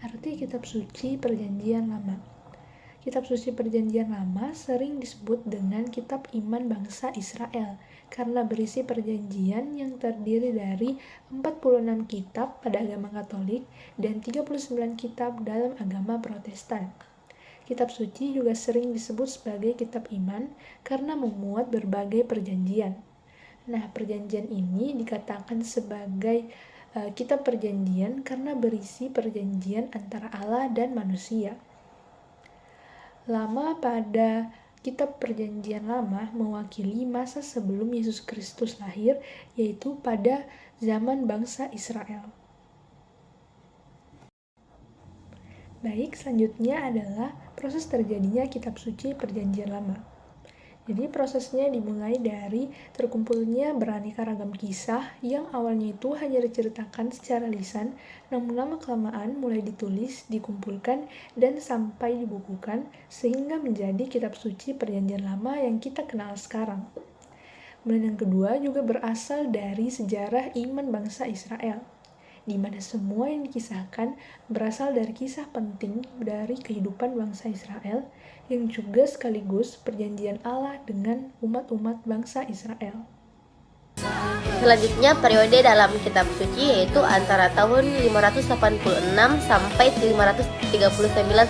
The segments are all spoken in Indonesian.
Arti kitab suci Perjanjian Lama. Kitab suci Perjanjian Lama sering disebut dengan kitab iman bangsa Israel karena berisi perjanjian yang terdiri dari 46 kitab pada agama Katolik dan 39 kitab dalam agama Protestan. Kitab suci juga sering disebut sebagai kitab iman karena memuat berbagai perjanjian. Nah, perjanjian ini dikatakan sebagai kitab perjanjian karena berisi perjanjian antara Allah dan manusia. Lama pada kitab perjanjian lama mewakili masa sebelum Yesus Kristus lahir, yaitu pada zaman bangsa Israel. Baik, selanjutnya adalah proses terjadinya kitab suci Perjanjian Lama. Jadi prosesnya dimulai dari terkumpulnya beraneka ragam kisah yang awalnya itu hanya diceritakan secara lisan, namun lama-kelamaan mulai ditulis, dikumpulkan, dan sampai dibukukan sehingga menjadi kitab suci Perjanjian Lama yang kita kenal sekarang. Kemudian yang kedua juga berasal dari sejarah iman bangsa Israel, di mana semua yang dikisahkan berasal dari kisah penting dari kehidupan bangsa Israel yang juga sekaligus perjanjian Allah dengan umat-umat bangsa Israel. Selanjutnya periode dalam kitab suci yaitu antara tahun 586 sampai 539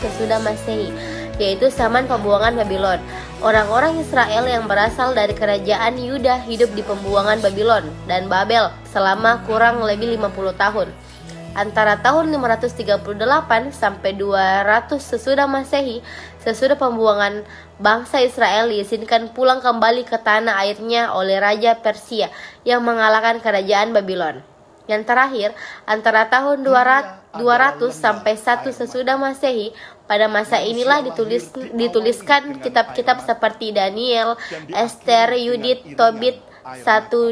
sesudah Masehi, yaitu zaman pembuangan Babylon. Orang-orang Israel yang berasal dari kerajaan Yuda hidup di pembuangan Babylon dan Babel selama kurang lebih 50 tahun. Antara tahun 538 sampai 200 sesudah Masehi, sesudah pembuangan, bangsa Israel diizinkan pulang kembali ke tanah airnya oleh Raja Persia yang mengalahkan kerajaan Babylon. Yang terakhir, antara tahun 200 sampai 1 sesudah Masehi, pada masa inilah dituliskan kitab-kitab seperti Daniel, Ester, Yudit, Tobit, 1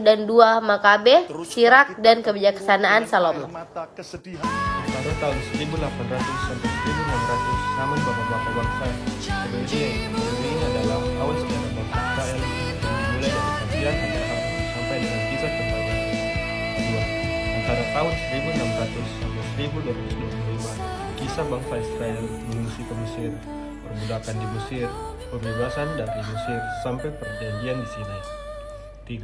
dan 2 Makabe, Sirak, dan kebijaksanaan Salomo. Pada tahun 1800 sampai 1600, zaman bapak-bapak bangsa Indonesia ini adalah awal sejarah bangsa Israel yang dimulai dari kajian Abraham sampai dengan kisah kebanggaan kedua. Antara tahun 1600 sampai 1225, kisah bangsa Israel mengungsi ke Mesir, perbudakan di Mesir, pembebasan dari Mesir sampai perjanjian di Sinai. 3.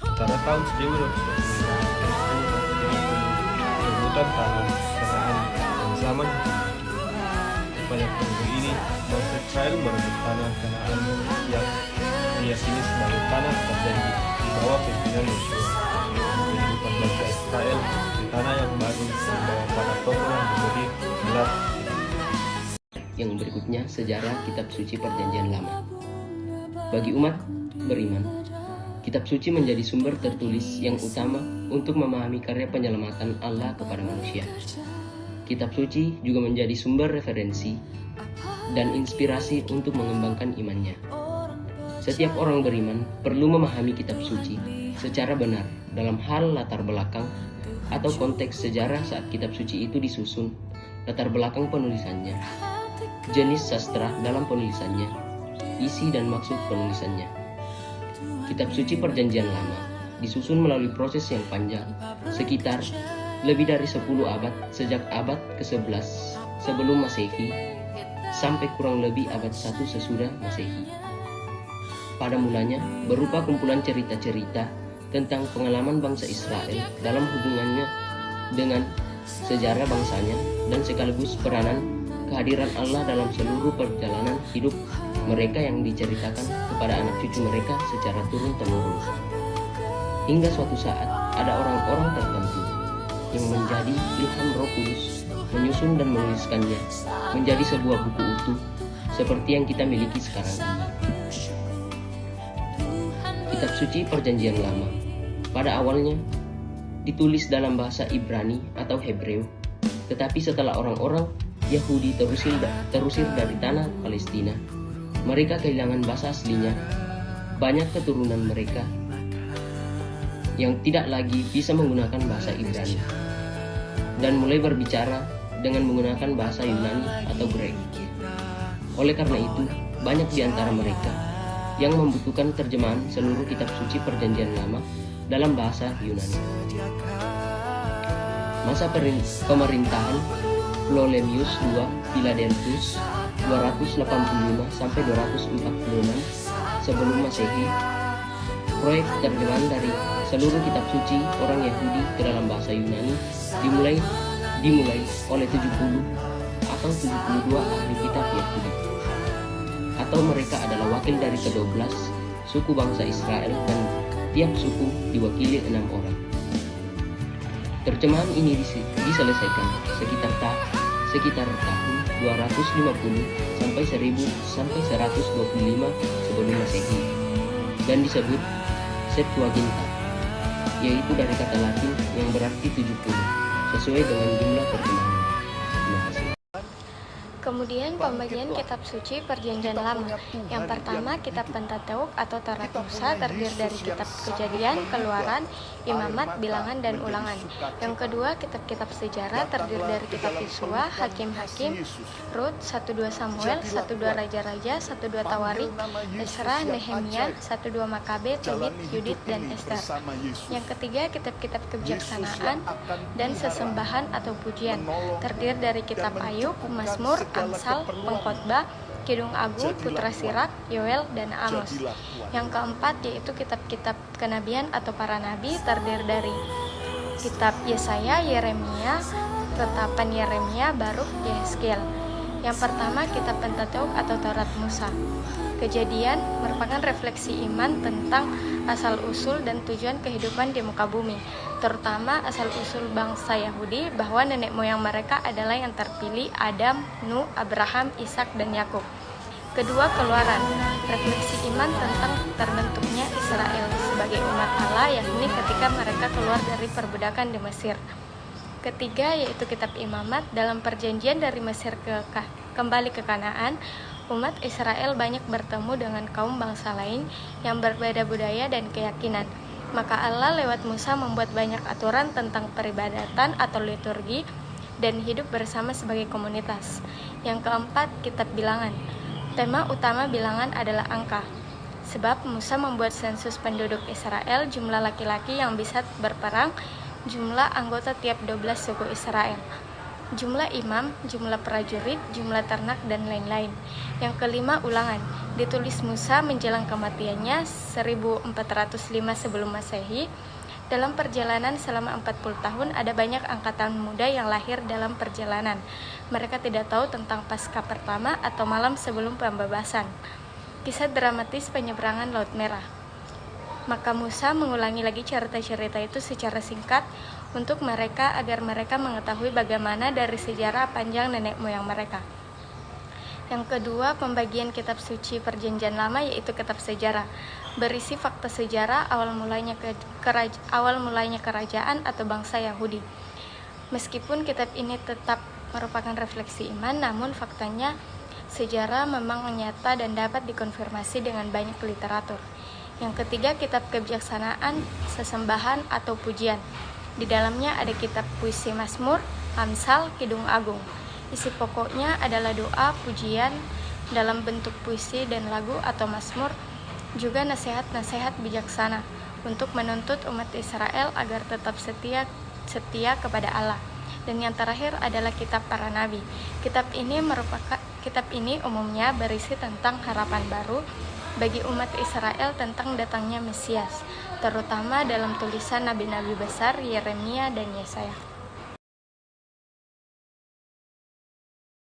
Antara tahun 1225 dan 1430, perebutan tanah Kanaan dan zaman pada periode ini bangsa Israel merebut tanah Kanaan yang diyakini sebagai tanah terjanji di bawah pimpinan Yosua. Kehidupan bangsa Israel di tanah yang baru membawa para tokoh yang diberi gelar. Yang berikutnya sejarah kitab suci Perjanjian Lama. Bagi umat beriman, kitab suci menjadi sumber tertulis yang utama untuk memahami karya penyelamatan Allah kepada manusia. Kitab suci juga menjadi sumber referensi dan inspirasi untuk mengembangkan imannya. Setiap orang beriman perlu memahami kitab suci secara benar dalam hal latar belakang atau konteks sejarah saat kitab suci itu disusun, latar belakang penulisannya, jenis sastra dalam penulisannya, isi dan maksud penulisannya. Kitab suci Perjanjian Lama disusun melalui proses yang panjang, sekitar lebih dari 10 abad sejak abad ke-11 sebelum Masehi sampai kurang lebih abad 1 sesudah Masehi. Pada mulanya berupa kumpulan cerita-cerita tentang pengalaman bangsa Israel dalam hubungannya dengan sejarah bangsanya dan sekaligus peranan kehadiran Allah dalam seluruh perjalanan hidup mereka yang diceritakan kepada anak cucu mereka secara turun-temurun. Hingga suatu saat ada orang-orang tertentu yang menjadi ilham Roh Kudus menyusun dan menuliskannya menjadi sebuah buku utuh seperti yang kita miliki sekarang ini. Kitab suci Perjanjian Lama pada awalnya ditulis dalam bahasa Ibrani atau Hebreu, tetapi setelah orang-orang Yahudi terusir dari tanah Palestina, mereka kehilangan bahasa aslinya. Banyak keturunan mereka yang tidak lagi bisa menggunakan bahasa Ibrani dan mulai berbicara dengan menggunakan bahasa Yunani atau Grek. Oleh karena itu, banyak di antara mereka yang membutuhkan terjemahan seluruh kitab suci Perjanjian Lama dalam bahasa Yunani. Masa pemerintahan Ptolemaios II Philadelphus 285 sampai 246 sebelum Masehi. Proyek terjemahan dari seluruh kitab suci orang Yahudi ke dalam bahasa Yunani dimulai oleh 70 atau 72 ahli kitab Yahudi, atau mereka adalah wakil dari ke-12 suku bangsa Israel, dan tiap suku diwakili 6 orang. Terjemahan ini diselesaikan sekitar tahun 250 sampai 1000 sampai 125 sebelum Masehi, dan disebut Septuaginta, yaitu dari kata Latin yang berarti 70, sesuai dengan jumlah terjemahan. Terima kasih. Kemudian pembagian kitab suci Perjanjian Lama. Yang pertama, kitab Pentateuk atau Taurat Musa terdiri dari kitab Kejadian, Keluaran, Imamat, Bilangan, dan Ulangan. Yang kedua, kitab-kitab sejarah terdiri dari kitab Yosua, Hakim-Hakim, Rut, 1-2 Samuel, 1-2 Raja-Raja, 1-2 Tawarik, Esra, Nehemia, 1-2 Makabe, Tobit, Yudit, dan Ester. Yang ketiga, kitab-kitab kebijaksanaan dan sesembahan atau pujian terdiri dari kitab Ayub, Mazmur, Amsal, Pengkhotbah, Kidung Agung, Putra Sirak, Yoel, dan Amos. Yang keempat yaitu kitab-kitab kenabian atau para nabi terdiri dari kitab Yesaya, Yeremia, Tetapan Yeremia, Baruk, Yehezkiel. Yang pertama, kitab Pentateuk atau Taurat Musa. Kejadian merupakan refleksi iman tentang asal-usul dan tujuan kehidupan di muka bumi, terutama asal-usul bangsa Yahudi bahwa nenek moyang mereka adalah yang terpilih Adam, Nuh, Abraham, Ishak, dan Yakub. Kedua, Keluaran, refleksi iman tentang terbentuknya Israel sebagai umat Allah, yakni ketika mereka keluar dari perbudakan di Mesir. Ketiga, yaitu kitab Imamat, dalam perjanjian dari Mesir kembali ke Kanaan, umat Israel banyak bertemu dengan kaum bangsa lain yang berbeda budaya dan keyakinan. Maka Allah lewat Musa membuat banyak aturan tentang peribadatan atau liturgi dan hidup bersama sebagai komunitas. Yang keempat, kitab Bilangan. Tema utama Bilangan adalah angka. Sebab Musa membuat sensus penduduk Israel, jumlah laki-laki yang bisa berperang, jumlah anggota tiap 12 suku Israel, jumlah imam, jumlah prajurit, jumlah ternak, dan lain-lain. Yang kelima, Ulangan. Ditulis Musa menjelang kematiannya 1405 sebelum Masehi. Dalam perjalanan selama 40 tahun, ada banyak angkatan muda yang lahir dalam perjalanan. Mereka tidak tahu tentang Paskah pertama atau malam sebelum pembebasan. Kisah dramatis penyeberangan Laut Merah. Maka Musa mengulangi lagi cerita-cerita itu secara singkat untuk mereka agar mereka mengetahui bagaimana dari sejarah panjang nenek moyang mereka. Yang kedua, pembagian kitab suci Perjanjian Lama yaitu kitab sejarah, berisi fakta sejarah awal mulanya kerajaan atau bangsa Yahudi. Meskipun kitab ini tetap merupakan refleksi iman, namun faktanya sejarah memang nyata dan dapat dikonfirmasi dengan banyak literatur. Yang ketiga, kitab kebijaksanaan, sesembahan atau pujian. Di dalamnya ada kitab puisi Mazmur, Amsal, Kidung Agung. Isi pokoknya adalah doa, pujian dalam bentuk puisi dan lagu atau Mazmur, juga nasihat-nasihat bijaksana untuk menuntut umat Israel agar tetap setia kepada Allah. Dan yang terakhir adalah kitab para nabi. Kitab ini umumnya berisi tentang harapan baru bagi umat Israel tentang datangnya Mesias, terutama dalam tulisan nabi-nabi besar Yeremia dan Yesaya.